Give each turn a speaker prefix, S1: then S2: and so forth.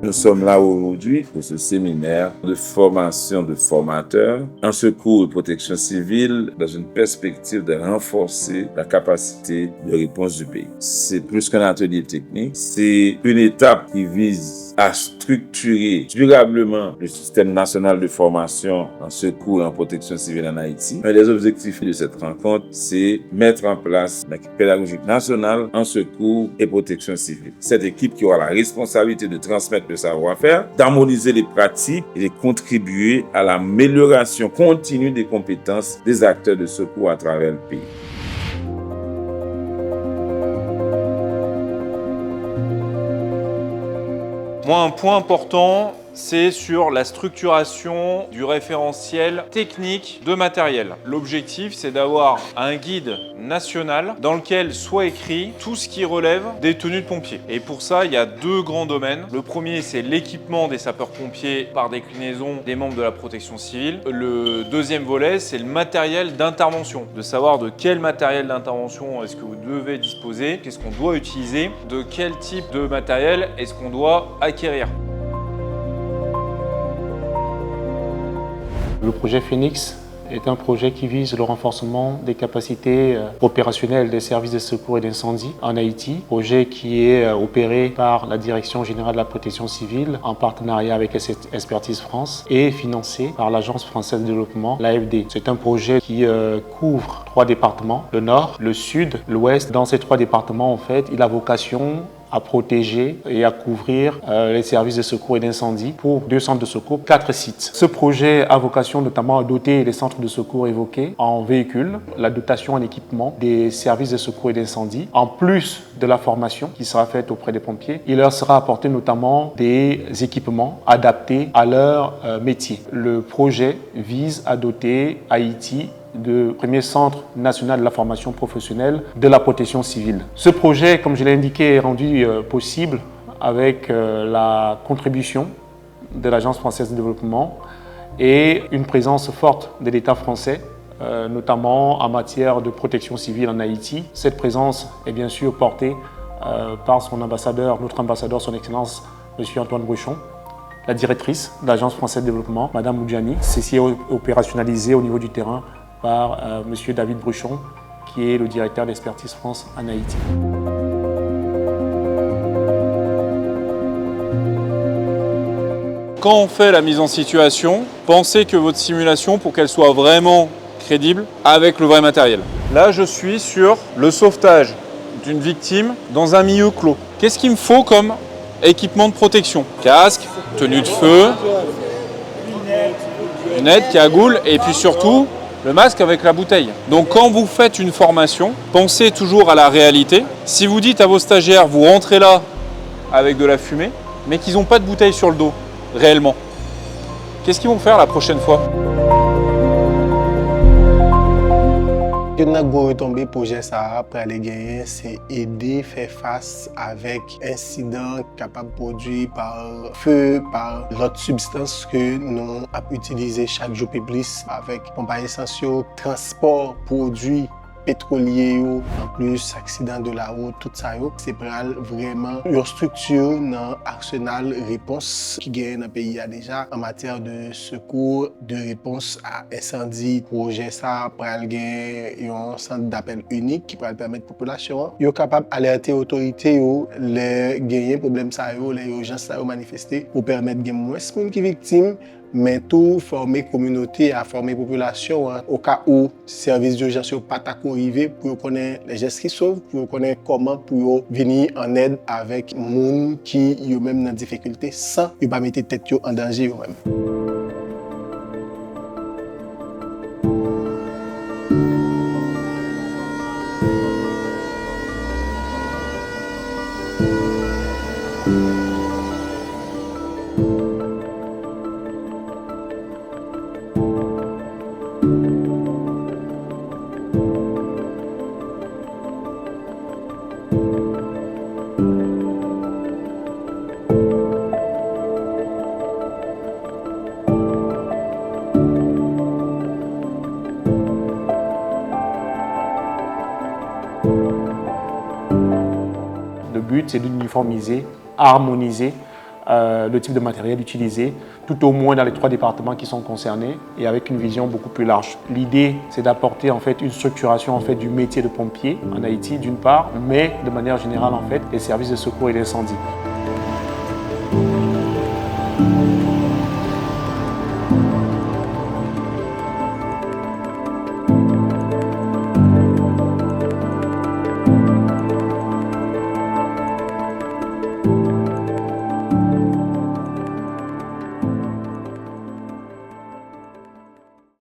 S1: Nous sommes là aujourd'hui pour ce séminaire de formation de formateurs en secours et protection civile dans une perspective de renforcer la capacité de réponse du pays. C'est plus qu'un atelier technique, c'est une étape qui vise à structurer durablement le système national de formation en secours et en protection civile en Haïti. Un des objectifs de cette rencontre, c'est mettre en place une équipe pédagogique nationale en secours et protection civile. Cette équipe qui aura la responsabilité de transmettre le savoir-faire, d'harmoniser les pratiques et de contribuer à l'amélioration continue des compétences des acteurs de secours à travers le pays.
S2: Moi, un point important, c'est sur la structuration du référentiel technique de matériel. L'objectif, c'est d'avoir un guide national dans lequel soit écrit tout ce qui relève des tenues de pompiers. Et pour ça, il y a deux grands domaines. Le premier, c'est l'équipement des sapeurs-pompiers par déclinaison des membres de la protection civile. Le deuxième volet, c'est le matériel d'intervention. De savoir de quel matériel d'intervention est-ce que vous devez disposer, qu'est-ce qu'on doit utiliser, de quel type de matériel est-ce qu'on doit acquérir.
S3: Le projet Phoenix est un projet qui vise le renforcement des capacités opérationnelles des services de secours et d'incendie en Haïti. Projet qui est opéré par la Direction générale de la protection civile en partenariat avec Expertise France et financé par l'Agence française de développement, l'AFD. C'est un projet qui couvre 3 départements, le nord, le sud, l'ouest. Dans ces 3 départements, en fait, il a vocation à protéger et à couvrir les services de secours et d'incendie pour 2 centres de secours, 4 sites. Ce projet a vocation notamment à doter les centres de secours évoqués en véhicules, la dotation en équipement des services de secours et d'incendie, en plus de la formation qui sera faite auprès des pompiers. Il leur sera apporté notamment des équipements adaptés à leur métier. Le projet vise à doter Haïti de premier centre national de la formation professionnelle de la protection civile. Ce projet, comme je l'ai indiqué, est rendu possible avec la contribution de l'Agence française de développement et une présence forte de l'État français, notamment en matière de protection civile en Haïti. Cette présence est bien sûr portée par son ambassadeur, notre ambassadeur, son Excellence, M. Antoine Bruchon, la directrice de l'Agence française de développement, Mme Moudjani. Ceci est opérationnalisé au niveau du terrain par M. David Bruchon, qui est le directeur d'Expertise France en Haïti.
S2: Quand on fait la mise en situation, pensez que votre simulation, pour qu'elle soit vraiment crédible, avec le vrai matériel. Là, je suis sur le sauvetage d'une victime dans un milieu clos. Qu'est-ce qu'il me faut comme équipement de protection? Casque, tenue de feu, lunettes, cagoule et puis surtout, le masque avec la bouteille. Donc quand vous faites une formation, pensez toujours à la réalité. Si vous dites à vos stagiaires, vous rentrez là avec de la fumée, mais qu'ils n'ont pas de bouteille sur le dos, réellement, qu'est-ce qu'ils vont faire la prochaine fois?
S4: Ce que nous avons retombé projet ça pour aller gagner, c'est aider faire face avec incidents capables de produire par feu, par l'autre substance que nous avons utilisé chaque jour plus avec compagnie essentielle, transport, produits pétroliers, en plus accident de la route, tout ça, c'est vraiment une structure dans l'arsenal réponse qui gagne dans le pays déjà en matière de secours, de réponse à incendie. Projet ça pour gagner un centre d'appel unique qui pourra permettre à la population yo capable d'alerter les autorités les gagner problème ça les urgences ça manifester pour permettre gagner moins de monde qui victime, mais tout former communauté à former population au cas où service d'urgence pas arriver pour connaître les gestes qui sauvent, pour connaître comment pour venir en aide avec monde qui yo même dans difficulté sans ne pas mettre tête en danger eux même.
S3: Le but, c'est d'uniformiser, harmoniser le type de matériel utilisé, tout au moins dans les 3 départements qui sont concernés et avec une vision beaucoup plus large. L'idée, c'est d'apporter en fait une structuration en fait du métier de pompier en Haïti d'une part, mais de manière générale en fait les services de secours et d'incendie.